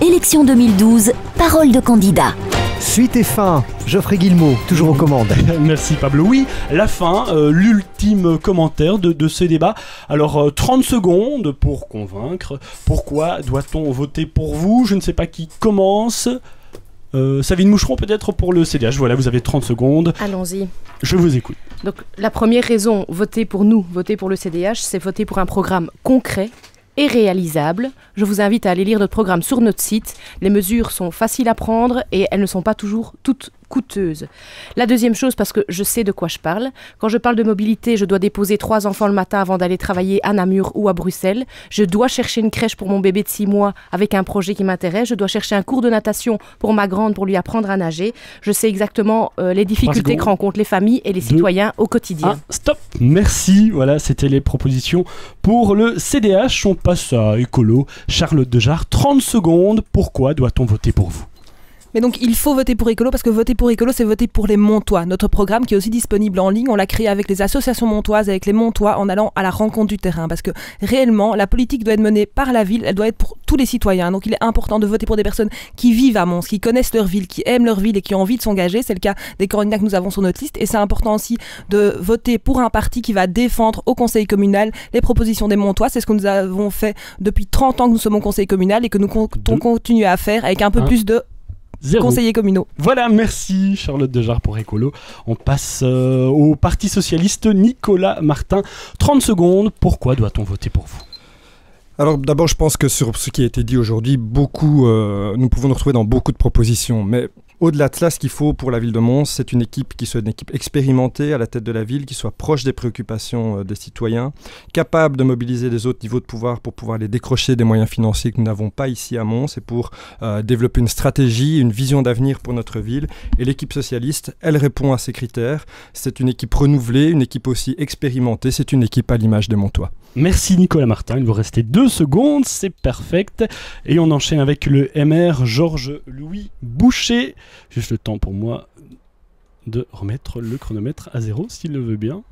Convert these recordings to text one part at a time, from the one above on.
Élection 2012, parole de candidat. Suite et fin, Geoffrey Guillemot, toujours aux commandes. Merci Pablo. Oui, la fin, l'ultime commentaire de ce débat. Alors 30 secondes pour convaincre. Pourquoi doit-on voter pour vous ? Je ne sais pas qui commence. Savine Moucheron peut-être pour le CDH. Voilà, vous avez 30 secondes. Allons-y. Je vous écoute. Donc la première raison, voter pour nous, voter pour le CDH, c'est voter pour un programme concret et réalisable. Je vous invite à aller lire notre programme sur notre site. Les mesures sont faciles à prendre et elles ne sont pas toujours toutes coûteuses. La deuxième chose, parce que je sais de quoi je parle, quand je parle de mobilité, je dois déposer 3 enfants le matin avant d'aller travailler à Namur ou à Bruxelles. Je dois chercher une crèche pour mon bébé de 6 mois avec un projet qui m'intéresse. Je dois chercher un cours de natation pour ma grande pour lui apprendre à nager. Je sais exactement les difficultés que rencontrent les familles et les citoyens au quotidien. Stop. Merci. Voilà, c'était les propositions pour le CDH. On passe à écolo. Charlotte Dejarre, 30 secondes. Pourquoi doit-on voter pour vous ? Mais donc il faut voter pour écolo parce que voter pour écolo, c'est voter pour les Montois. Notre programme qui est aussi disponible en ligne, on l'a créé avec les associations montoises, avec les Montois, en allant à la rencontre du terrain. Parce que réellement, la politique doit être menée par la ville, elle doit être pour tous les citoyens. Donc il est important de voter pour des personnes qui vivent à Mons, qui connaissent leur ville, qui aiment leur ville et qui ont envie de s'engager. C'est le cas des candidats que nous avons sur notre liste. Et c'est important aussi de voter pour un parti qui va défendre au conseil communal les propositions des Montois. C'est ce que nous avons fait depuis 30 ans que nous sommes au conseil communal et que nous comptons continuer à faire avec un peu plus de conseillers communaux. Voilà, merci Charlotte Dejarre pour écolo. On passe au Parti Socialiste, Nicolas Martin. 30 secondes, pourquoi doit-on voter pour vous ? Alors d'abord, je pense que sur ce qui a été dit aujourd'hui, nous pouvons nous retrouver dans beaucoup de propositions, mais au-delà de cela, ce qu'il faut pour la ville de Mons, c'est une équipe qui soit une équipe expérimentée à la tête de la ville, qui soit proche des préoccupations des citoyens, capable de mobiliser les autres niveaux de pouvoir pour pouvoir les décrocher des moyens financiers que nous n'avons pas ici à Mons et pour développer une stratégie, une vision d'avenir pour notre ville. Et l'équipe socialiste, elle répond à ces critères. C'est une équipe renouvelée, une équipe aussi expérimentée, c'est une équipe à l'image des Montois. Merci Nicolas Martin, il vous restait 2 secondes, c'est perfect. Et on enchaîne avec le MR Georges-Louis Boucher. Juste le temps pour moi de remettre le chronomètre à 0, s'il le veut bien.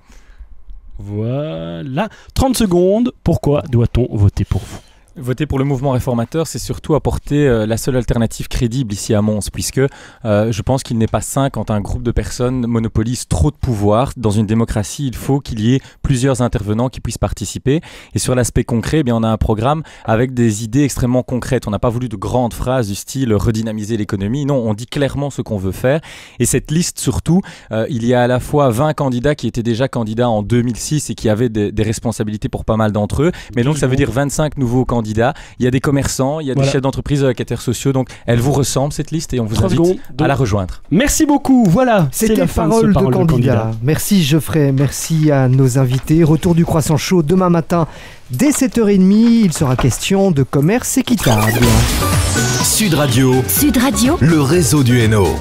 Voilà. 30 secondes, pourquoi doit-on voter pour vous ? Voter pour le mouvement réformateur, c'est surtout apporter la seule alternative crédible ici à Mons, puisque je pense qu'il n'est pas sain quand un groupe de personnes monopolise trop de pouvoir. Dans une démocratie, il faut qu'il y ait plusieurs intervenants qui puissent participer. Et sur l'aspect concret, eh bien, on a un programme avec des idées extrêmement concrètes. On n'a pas voulu de grandes phrases du style redynamiser l'économie. Non, on dit clairement ce qu'on veut faire. Et cette liste, surtout, il y a à la fois 20 candidats qui étaient déjà candidats en 2006 et qui avaient des responsabilités pour pas mal d'entre eux. Mais donc, ça veut dire 25 nouveaux candidats. Il y a des commerçants, il y a des chefs d'entreprise, des locataires sociaux. Donc, elle vous ressemble cette liste et on vous invite à la rejoindre. Merci beaucoup. Voilà, c'était la parole de candidat. Merci Geoffrey, merci à nos invités. Retour du Croissant Chaud demain matin dès 7h30. Il sera question de commerce équitable. Sud Radio, le réseau du Hainaut.